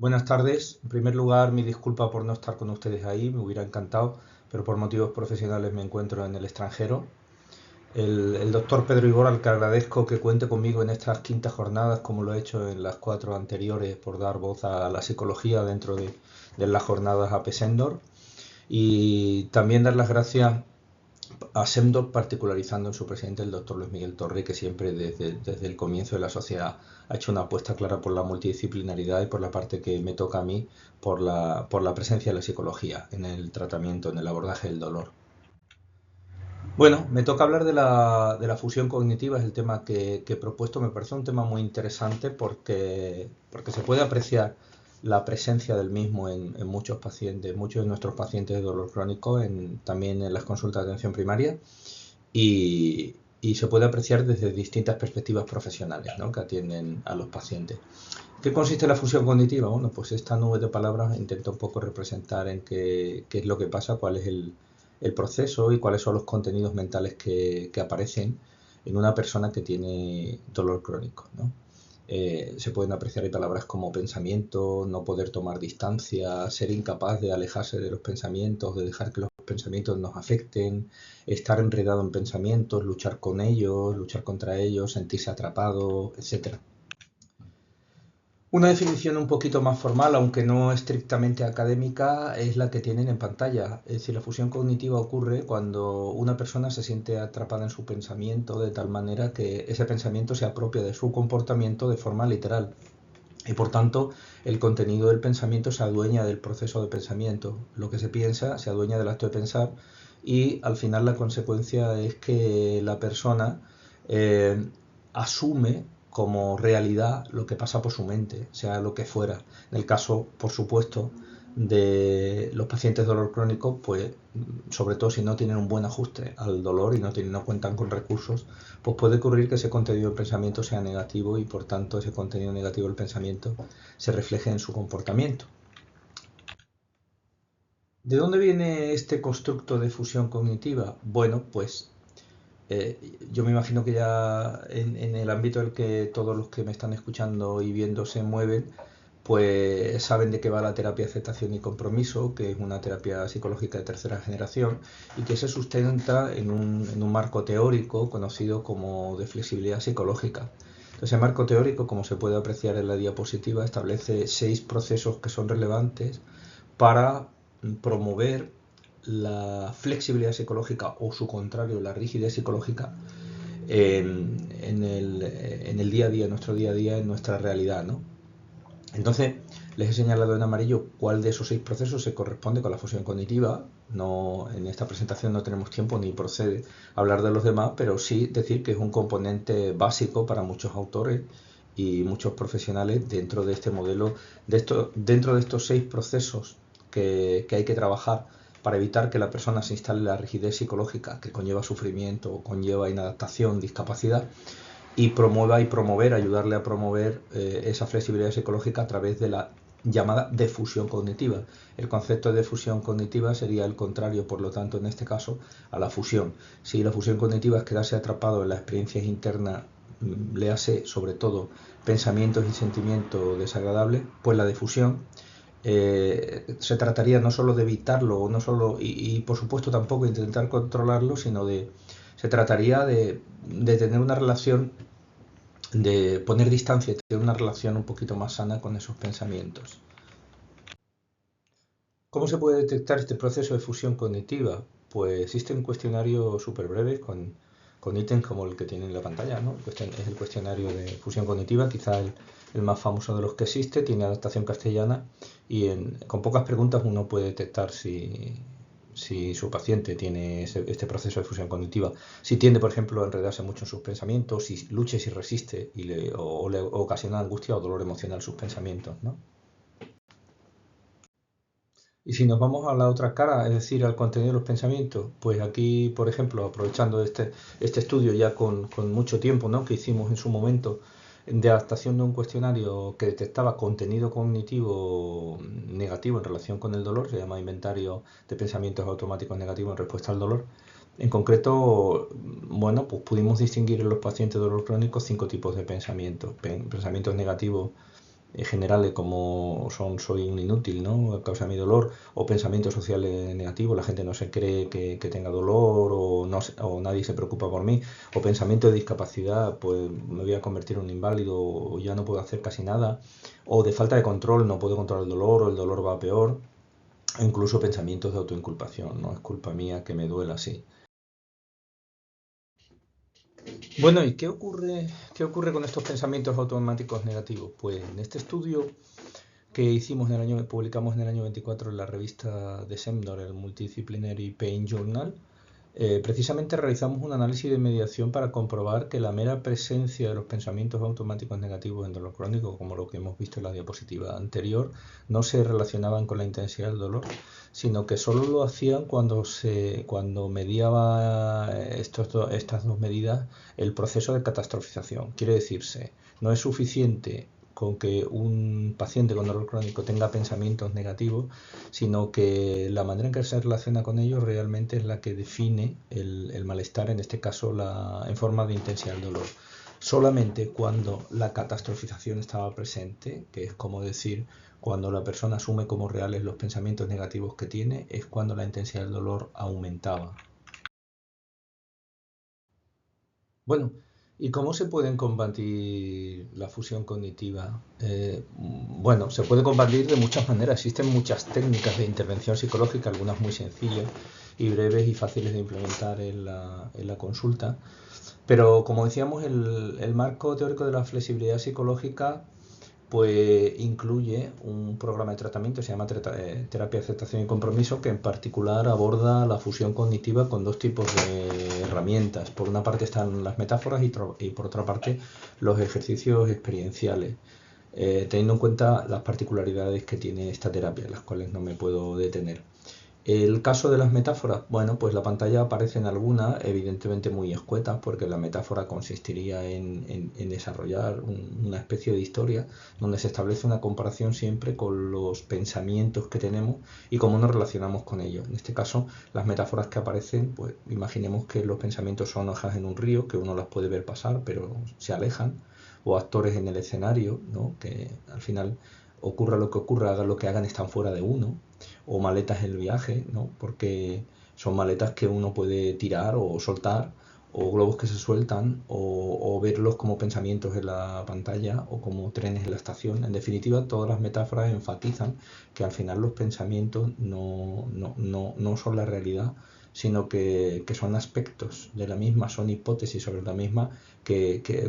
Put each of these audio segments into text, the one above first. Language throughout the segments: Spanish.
Buenas tardes. En primer lugar, mi disculpa por no estar con ustedes ahí, me hubiera encantado, pero por motivos profesionales me encuentro en el extranjero. El doctor Pedro Igor, al que agradezco que cuente conmigo en estas quintas jornadas, como lo he hecho en las cuatro anteriores, por dar voz a la psicología dentro de las jornadas APSENDOR. Y también dar las gracias a SEMDOR, particularizando en su presidente, el doctor Luis Miguel Torre, que siempre desde el comienzo de la sociedad ha hecho una apuesta clara por la multidisciplinaridad y por la parte que me toca a mí, por la presencia de la psicología en el tratamiento, en el abordaje del dolor. Bueno, me toca hablar de la fusión cognitiva, es el tema que he propuesto. Me parece un tema muy interesante porque se puede apreciar la presencia del mismo en muchos pacientes, muchos de nuestros pacientes de dolor crónico, también en las consultas de atención primaria, y se puede apreciar desde distintas perspectivas profesionales, ¿no?, que atienden a los pacientes. ¿Qué consiste la fusión cognitiva? Bueno, pues esta nube de palabras intenta un poco representar en qué es lo que pasa, cuál es el proceso y cuáles son los contenidos mentales que aparecen en una persona que tiene dolor crónico, ¿no? Se pueden apreciar palabras como pensamiento, no poder tomar distancia, ser incapaz de alejarse de los pensamientos, de dejar que los pensamientos nos afecten, estar enredado en pensamientos, luchar con ellos, luchar contra ellos, sentirse atrapado, etc. Una definición un poquito más formal, aunque no estrictamente académica, es la que tienen en pantalla. Es decir, la fusión cognitiva ocurre cuando una persona se siente atrapada en su pensamiento de tal manera que ese pensamiento se apropia de su comportamiento de forma literal. Y por tanto, el contenido del pensamiento se adueña del proceso de pensamiento. Lo que se piensa se adueña del acto de pensar, y al final la consecuencia es que la persona eh, asume como realidad lo que pasa por su mente, sea lo que fuera. En el caso, por supuesto, de los pacientes de dolor crónico, pues sobre todo si no tienen un buen ajuste al dolor y no cuentan con recursos, pues puede ocurrir que ese contenido del pensamiento sea negativo y por tanto ese contenido negativo del pensamiento se refleje en su comportamiento. ¿De dónde viene este constructo de fusión cognitiva? Bueno, pues yo me imagino que ya en el ámbito en el que todos los que me están escuchando y viendo se mueven, pues saben de qué va la terapia aceptación y compromiso, que es una terapia psicológica de tercera generación y que se sustenta en un marco teórico conocido como de flexibilidad psicológica. Entonces, el marco teórico, como se puede apreciar en la diapositiva, establece 6 procesos que son relevantes para promover la flexibilidad psicológica, o su contrario, la rigidez psicológica, en el día a día, en nuestro día a día, en nuestra realidad, ¿no? Entonces, les he señalado en amarillo cuál de esos 6 procesos se corresponde con la fusión cognitiva. No, en esta presentación no tenemos tiempo ni procede hablar de los demás, pero sí decir que es un componente básico para muchos autores y muchos profesionales dentro de este modelo, dentro de estos 6 procesos que hay que trabajar para evitar que la persona se instale la rigidez psicológica que conlleva sufrimiento, conlleva inadaptación, discapacidad, y ayudarle a promover esa flexibilidad psicológica a través de la llamada defusión cognitiva. El concepto de fusión cognitiva sería el contrario, por lo tanto, en este caso, a la fusión. Si la fusión cognitiva es quedarse atrapado en las experiencias internas, léase sobre todo pensamientos y sentimientos desagradables, pues la defusión se trataría no solo de evitarlo, no solo, y por supuesto tampoco intentar controlarlo, sino se trataría de tener una relación, de poner distancia, tener una relación un poquito más sana con esos pensamientos. ¿Cómo se puede detectar este proceso de fusión cognitiva? Pues existe un cuestionario súper breve con ítems como el que tiene en la pantalla, ¿no? Es el cuestionario de fusión cognitiva, quizá el más famoso de los que existe, tiene adaptación castellana y con pocas preguntas uno puede detectar si su paciente tiene este proceso de fusión cognitiva, si tiende, por ejemplo, a enredarse mucho en sus pensamientos, si lucha y si resiste o le ocasiona angustia o dolor emocional sus pensamientos, ¿no? Y si nos vamos a la otra cara, es decir, al contenido de los pensamientos, pues aquí, por ejemplo, aprovechando este estudio ya con mucho tiempo, ¿no?, que hicimos en su momento, de adaptación de un cuestionario que detectaba contenido cognitivo negativo en relación con el dolor, se llama Inventario de Pensamientos Automáticos Negativos en Respuesta al Dolor. En concreto, bueno, pues pudimos distinguir en los pacientes de dolor crónico 5 tipos de pensamientos. Pensamientos negativos generales como son soy un inútil, ¿no? Causa mi dolor, o pensamientos sociales negativos, la gente no se cree que tenga dolor, o, no, o nadie se preocupa por mí, o pensamiento de discapacidad, pues me voy a convertir en un inválido, o ya no puedo hacer casi nada, o de falta de control, no puedo controlar el dolor, o el dolor va a peor, o incluso pensamientos de autoinculpación, no es culpa mía que me duela así. Bueno, ¿y qué ocurre con estos pensamientos automáticos negativos? Pues en este estudio que hicimos en el año, publicamos en el año 24 en la revista de Semdor, el Multidisciplinary Pain Journal, precisamente realizamos un análisis de mediación para comprobar que la mera presencia de los pensamientos automáticos negativos en dolor crónico, como lo que hemos visto en la diapositiva anterior, no se relacionaban con la intensidad del dolor, sino que solo lo hacían cuando mediaba estas dos medidas el proceso de catastrofización. Quiere decirse, no es suficiente con que un paciente con dolor crónico tenga pensamientos negativos, sino que la manera en que se relaciona con ellos realmente es la que define el malestar, en este caso en forma de intensidad del dolor. Solamente cuando la catastrofización estaba presente, que es como decir, cuando la persona asume como reales los pensamientos negativos que tiene, es cuando la intensidad del dolor aumentaba. Bueno, ¿y cómo se pueden combatir la fusión cognitiva? Bueno, se puede combatir de muchas maneras. Existen muchas técnicas de intervención psicológica, algunas muy sencillas y breves y fáciles de implementar en la consulta. Pero como decíamos, el marco teórico de la flexibilidad psicológica pues incluye un programa de tratamiento, se llama terapia de aceptación y compromiso, que en particular aborda la fusión cognitiva con dos tipos de herramientas. Por una parte están las metáforas y por otra parte los ejercicios experienciales, teniendo en cuenta las particularidades que tiene esta terapia, las cuales no me puedo detener. El caso de las metáforas, bueno, pues la pantalla aparece en alguna, evidentemente muy escueta, porque la metáfora consistiría en desarrollar una especie de historia donde se establece una comparación siempre con los pensamientos que tenemos y cómo nos relacionamos con ellos. En este caso, las metáforas que aparecen, pues imaginemos que los pensamientos son hojas en un río, que uno las puede ver pasar, pero se alejan, o actores en el escenario, ¿no? Que al final ocurra lo que ocurra, hagan lo que hagan, están fuera de uno, o maletas en el viaje, ¿no? Porque son maletas que uno puede tirar o soltar, o globos que se sueltan, o verlos como pensamientos en la pantalla o como trenes en la estación. En definitiva, todas las metáforas enfatizan que al final los pensamientos no son la realidad, sino que son aspectos de la misma, son hipótesis sobre la misma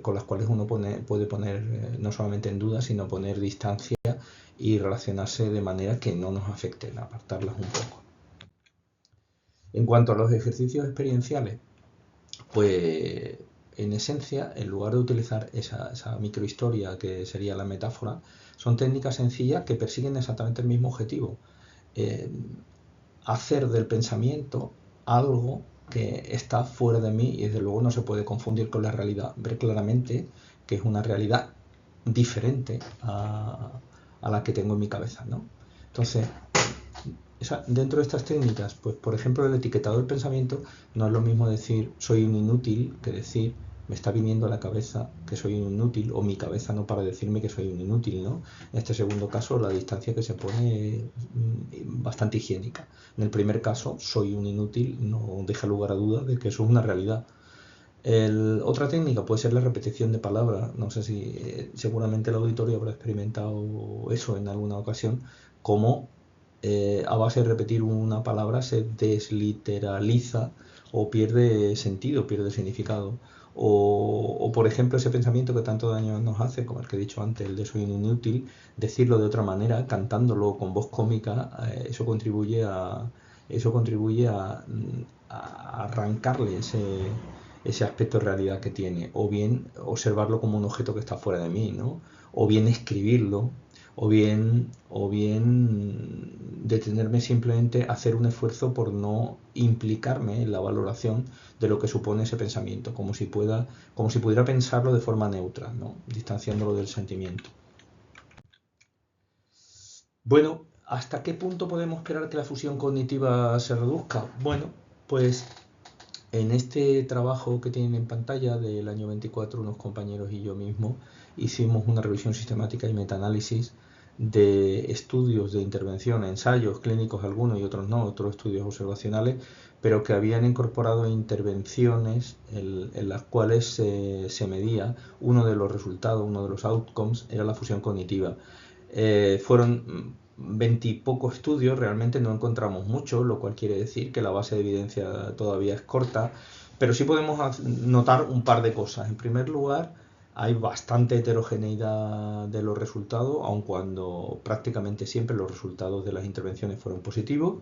con las cuales uno puede poner no solamente en duda, sino poner distancia y relacionarse de manera que no nos afecten, apartarlas un poco. En cuanto a los ejercicios experienciales, pues en esencia, en lugar de utilizar esa microhistoria que sería la metáfora, son técnicas sencillas que persiguen exactamente el mismo objetivo. Eh, Hacer del pensamiento algo que está fuera de mí y desde luego no se puede confundir con la realidad. Ver claramente que es una realidad diferente a la que tengo en mi cabeza, ¿no? Entonces, dentro de estas técnicas, pues por ejemplo el etiquetado del pensamiento no es lo mismo decir soy un inútil que decir me está viniendo a la cabeza que soy un inútil o mi cabeza no para decirme que soy un inútil, ¿no? En este segundo caso la distancia que se pone es bastante higiénica. En el primer caso soy un inútil no deja lugar a dudas de que eso es una realidad. Otra técnica puede ser la repetición de palabras. No sé si seguramente el auditorio habrá experimentado eso en alguna ocasión, como a base de repetir una palabra se desliteraliza o pierde sentido, pierde significado. O, por ejemplo ese pensamiento que tanto daño nos hace, como el que he dicho antes, el de soy un inútil, decirlo de otra manera, cantándolo con voz cómica, eso contribuye a arrancarle ese aspecto de realidad que tiene, o bien observarlo como un objeto que está fuera de mí, ¿no? O bien escribirlo, o bien detenerme simplemente a hacer un esfuerzo por no implicarme en la valoración de lo que supone ese pensamiento, como si pudiera pensarlo de forma neutra, ¿no? Distanciándolo del sentimiento. Bueno, ¿hasta qué punto podemos esperar que la fusión cognitiva se reduzca? Bueno, pues En este trabajo que tienen en pantalla del año 24, unos compañeros y yo mismo hicimos una revisión sistemática y metaanálisis de estudios de intervención, ensayos clínicos algunos y otros no, otros estudios observacionales, pero que habían incorporado intervenciones en las cuales se medía uno de los resultados, uno de los outcomes, era la fusión cognitiva. Fueron 20 y pocos estudios, realmente no encontramos mucho, lo cual quiere decir que la base de evidencia todavía es corta, pero sí podemos notar un par de cosas. En primer lugar, hay bastante heterogeneidad de los resultados, aun cuando prácticamente siempre los resultados de las intervenciones fueron positivos,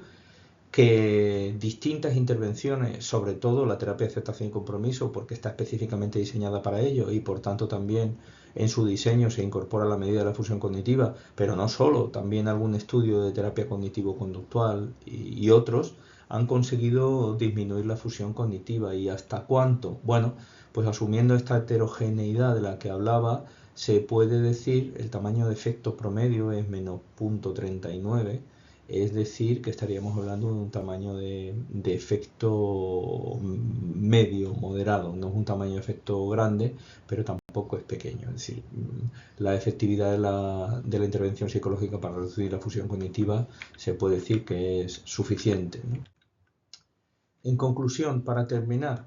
que distintas intervenciones, sobre todo la terapia de aceptación y compromiso, porque está específicamente diseñada para ello y por tanto también en su diseño se incorpora la medida de la fusión cognitiva, pero no solo, también algún estudio de terapia cognitivo-conductual y otros han conseguido disminuir la fusión cognitiva. ¿Y hasta cuánto? Bueno, pues asumiendo esta heterogeneidad de la que hablaba, se puede decir el tamaño de efecto promedio es menos 0,39, es decir, que estaríamos hablando de un tamaño de efecto medio, moderado. No es un tamaño de efecto grande, pero tampoco es pequeño. Es decir, la efectividad de la intervención psicológica para reducir la fusión cognitiva se puede decir que es suficiente, ¿no? En conclusión, para terminar,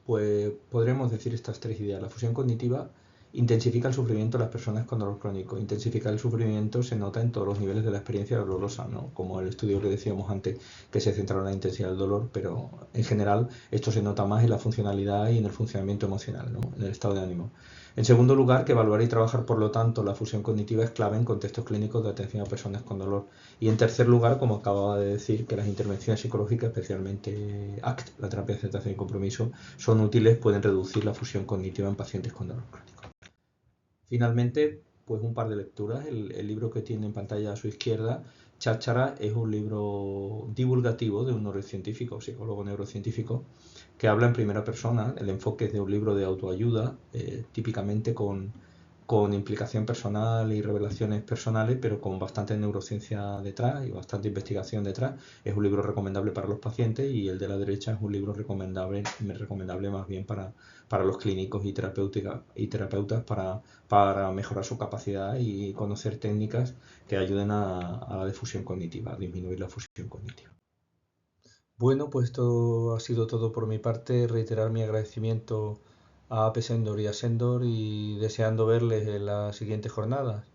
pues podremos decir estas tres ideas. La fusión cognitiva intensifica el sufrimiento de las personas con dolor crónico. Intensificar el sufrimiento se nota en todos los niveles de la experiencia dolorosa, ¿no? Como el estudio que decíamos antes, que se centra en la intensidad del dolor, pero en general esto se nota más en la funcionalidad y en el funcionamiento emocional, ¿no? En el estado de ánimo. En segundo lugar, que evaluar y trabajar, por lo tanto, la fusión cognitiva es clave en contextos clínicos de atención a personas con dolor. Y en tercer lugar, como acababa de decir, que las intervenciones psicológicas, especialmente ACT, la terapia de aceptación y compromiso, son útiles, pueden reducir la fusión cognitiva en pacientes con dolor crónico. Finalmente, pues un par de lecturas. El libro que tiene en pantalla a su izquierda, Cháchara, es un libro divulgativo de un neurocientífico, psicólogo neurocientífico, que habla en primera persona. El enfoque es de un libro de autoayuda, típicamente con implicación personal y revelaciones personales, pero con bastante neurociencia detrás y bastante investigación detrás. Es un libro recomendable para los pacientes y el de la derecha es un libro recomendable más bien para los clínicos y terapeutas para mejorar su capacidad y conocer técnicas que ayuden a la difusión cognitiva, a disminuir la fusión cognitiva. Bueno, pues esto ha sido todo por mi parte. Reiterar mi agradecimiento a AP Sendor y a Sendor y deseando verles en las siguientes jornadas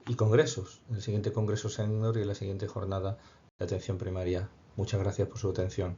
y congresos, en el siguiente congreso Sendor y en la siguiente jornada de atención primaria. Muchas gracias por su atención.